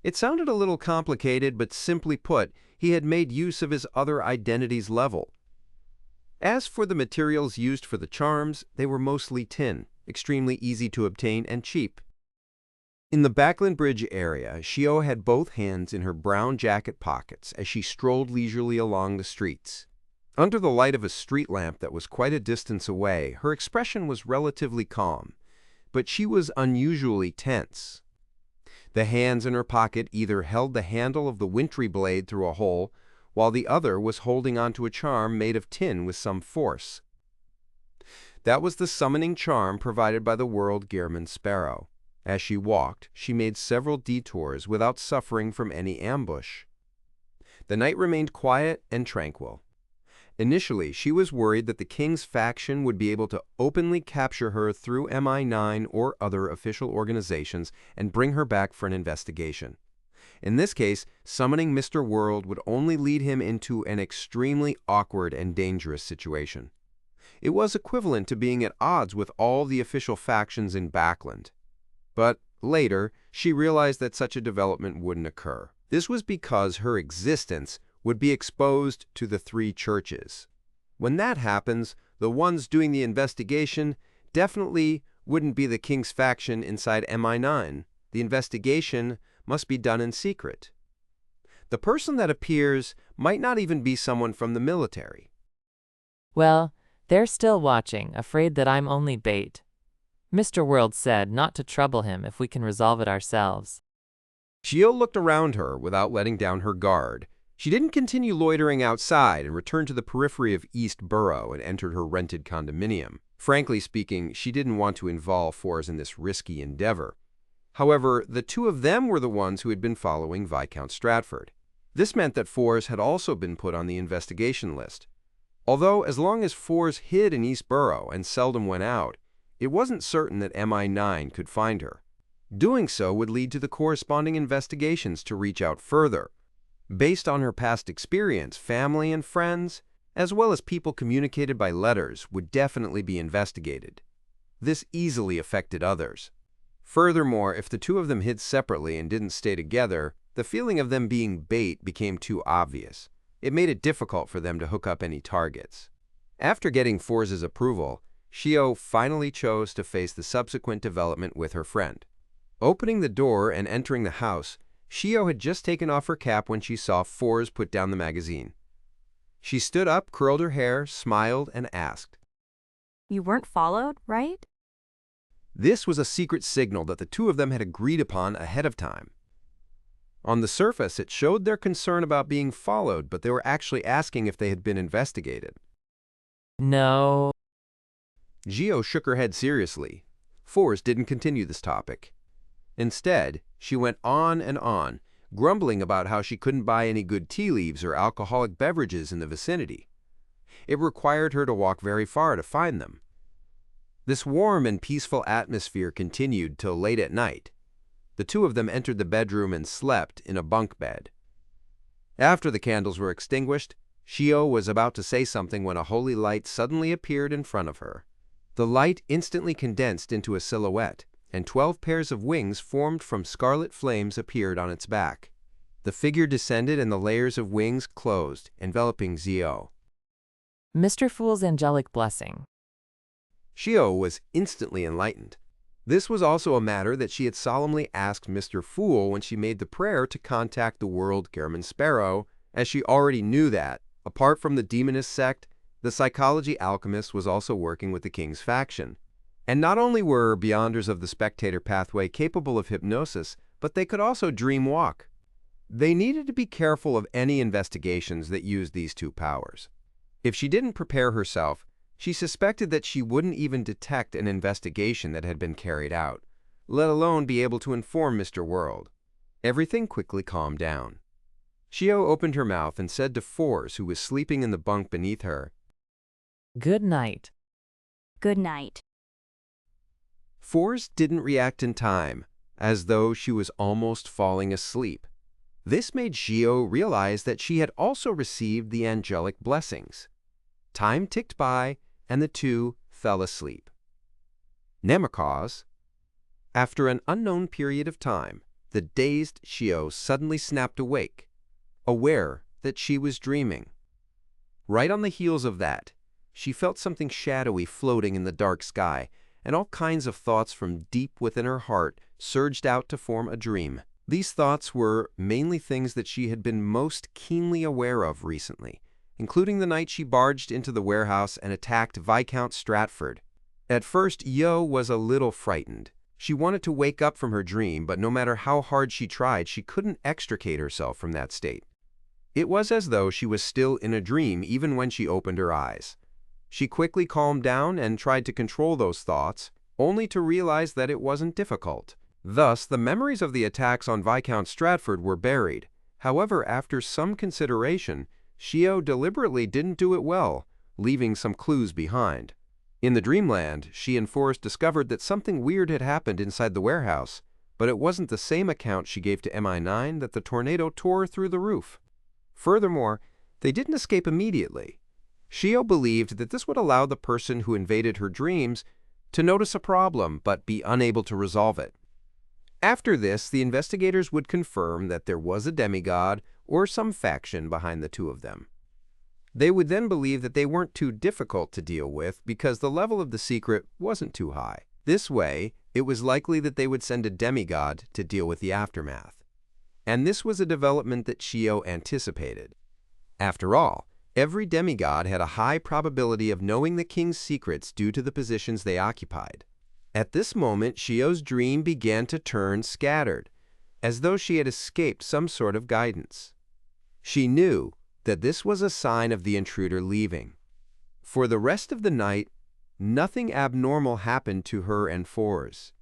S1: It sounded a little complicated, but simply put, he had made use of his other identity's level. As for the materials used for the charms, they were mostly tin, extremely easy to obtain and cheap. In the Backland Bridge area, Shio had both hands in her brown jacket pockets as she strolled leisurely along the streets. Under the light of a street lamp that was quite a distance away, her expression was relatively calm, but she was unusually tense. The hands in her pocket either held the handle of the wintry blade through a hole, while the other was holding onto a charm made of tin with some force. That was the summoning charm provided by the world Gehrman Sparrow. As she walked, she made several detours without suffering from any ambush. The night remained quiet and tranquil. Initially, she was worried that the king's faction would be able to openly capture her through MI9 or other official organizations and bring her back for an investigation. In this case, summoning Mr. World would only lead him into an extremely awkward and dangerous situation. It was equivalent to being at odds with all the official factions in Backland. But later, she realized that such a development wouldn't occur. This was because her existence would be exposed to the three churches. When that happens, the ones doing the investigation definitely wouldn't be the king's faction inside MI9. The investigation must be done in secret. The person that appears might not even be someone from the military.
S11: Well, they're still watching, afraid that I'm only bait. Mr. World said not to trouble him if we can resolve it ourselves.
S1: Shio looked around her without letting down her guard. She didn't continue loitering outside and returned to the periphery of East Borough and entered her rented condominium. Frankly speaking, she didn't want to involve Fours in this risky endeavor. However, the two of them were the ones who had been following Viscount Stratford. This meant that Fours had also been put on the investigation list. Although, as long as Fours hid in East Borough and seldom went out, it wasn't certain that MI9 could find her. Doing so would lead to the corresponding investigations to reach out further. Based on her past experience, family and friends, as well as people communicated by letters, would definitely be investigated. This easily affected others. Furthermore, if the two of them hid separately and didn't stay together, the feeling of them being bait became too obvious. It made it difficult for them to hook up any targets. After getting Fours' approval, Shio finally chose to face the subsequent development with her friend. Opening the door and entering the house, Shio had just taken off her cap when she saw Fours put down the magazine. She stood up, curled her hair, smiled, and asked,
S13: "You weren't followed, right?"
S1: This was a secret signal that the two of them had agreed upon ahead of time. On the surface, it showed their concern about being followed, but they were actually asking if they had been investigated.
S11: No.
S1: Shio shook her head seriously. Fours didn't continue this topic. Instead, she went on and on, grumbling about how she couldn't buy any good tea leaves or alcoholic beverages in the vicinity. It required her to walk very far to find them. This warm and peaceful atmosphere continued till late at night. The two of them entered the bedroom and slept in a bunk bed. After the candles were extinguished, Shio was about to say something when a holy light suddenly appeared in front of her. The light instantly condensed into a silhouette, and 12 pairs of wings formed from scarlet flames appeared on its back. The figure descended and the layers of wings closed, enveloping Shio.
S11: Mr. Fool's angelic blessing.
S1: Shio was instantly enlightened. This was also a matter that she had solemnly asked Mr. Fool when she made the prayer to contact the world Gehrman Sparrow, as she already knew that, apart from the demonist sect, the psychology alchemist was also working with the king's faction. And not only were Beyonders of the Spectator pathway capable of hypnosis, but they could also dreamwalk. They needed to be careful of any investigations that used these two powers. If she didn't prepare herself, she suspected that she wouldn't even detect an investigation that had been carried out, let alone be able to inform Mr. World. Everything quickly calmed down. Shio opened her mouth and said to Fours, who was sleeping in the bunk beneath her,
S11: Good night.
S13: Good night.
S1: Fours didn't react in time, as though she was almost falling asleep. This made Shio realize that she had also received the angelic blessings. Time ticked by, and the two fell asleep. Nemekaz. After an unknown period of time, the dazed Shio suddenly snapped awake, aware that she was dreaming. Right on the heels of that, she felt something shadowy floating in the dark sky, and all kinds of thoughts from deep within her heart surged out to form a dream. These thoughts were mainly things that she had been most keenly aware of recently, including the night she barged into the warehouse and attacked Viscount Stratford. At first, Yo was a little frightened. She wanted to wake up from her dream, but no matter how hard she tried, she couldn't extricate herself from that state. It was as though she was still in a dream even when she opened her eyes. She quickly calmed down and tried to control those thoughts, only to realize that it wasn't difficult. Thus, the memories of the attacks on Viscount Stratford were buried. However, after some consideration, Shio deliberately didn't do it well, leaving some clues behind. In the dreamland, she and Forrest discovered that something weird had happened inside the warehouse, but it wasn't the same account she gave to MI9 that the tornado tore through the roof. Furthermore, they didn't escape immediately. Shio believed that this would allow the person who invaded her dreams to notice a problem but be unable to resolve it. After this, the investigators would confirm that there was a demigod or some faction behind the two of them. They would then believe that they weren't too difficult to deal with because the level of the secret wasn't too high. This way, it was likely that they would send a demigod to deal with the aftermath. And this was a development that Shio anticipated. After all, every demigod had a high probability of knowing the king's secrets due to the positions they occupied. At this moment, Shio's dream began to turn scattered, as though she had escaped some sort of guidance. She knew that this was a sign of the intruder leaving. For the rest of the night, nothing abnormal happened to her and Fours.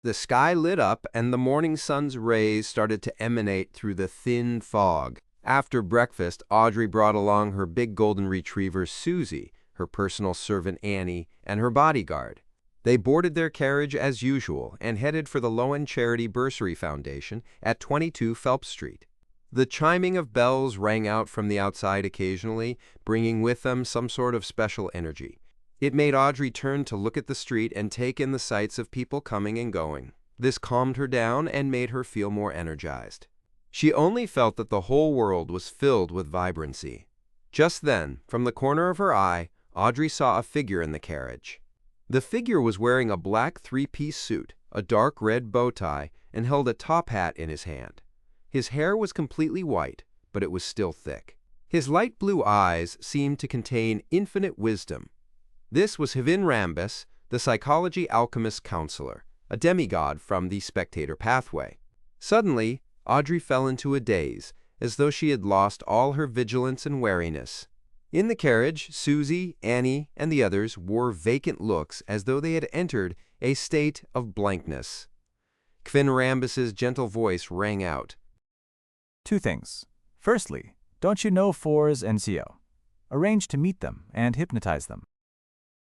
S1: The sky lit up and the morning sun's rays started to emanate through the thin fog. After breakfast, Audrey brought along her big golden retriever, Susie, her personal servant, Annie, and her bodyguard. They boarded their carriage as usual and headed for the Lowen Charity Bursary Foundation at 22 Phelps Street. The chiming of bells rang out from the outside occasionally, bringing with them some sort of special energy. It made Audrey turn to look at the street and take in the sights of people coming and going. This calmed her down and made her feel more energized. She only felt that the whole world was filled with vibrancy. Just then, from the corner of her eye, Audrey saw a figure in the carriage. The figure was wearing a black three-piece suit, a dark red bow tie, and held a top hat in his hand. His hair was completely white, but it was still thick. His light blue eyes seemed to contain infinite wisdom. This was Hivin Rambus, the psychology alchemist counselor, a demigod from the Spectator Pathway. Suddenly, Audrey fell into a daze, as though she had lost all her vigilance and wariness. In the carriage, Susie, Annie, and the others wore vacant looks as though they had entered a state of blankness. Kvin Rambus's gentle voice rang out.
S14: Two things. Firstly, don't you know Fours and Sio? Arrange to meet them and hypnotize them.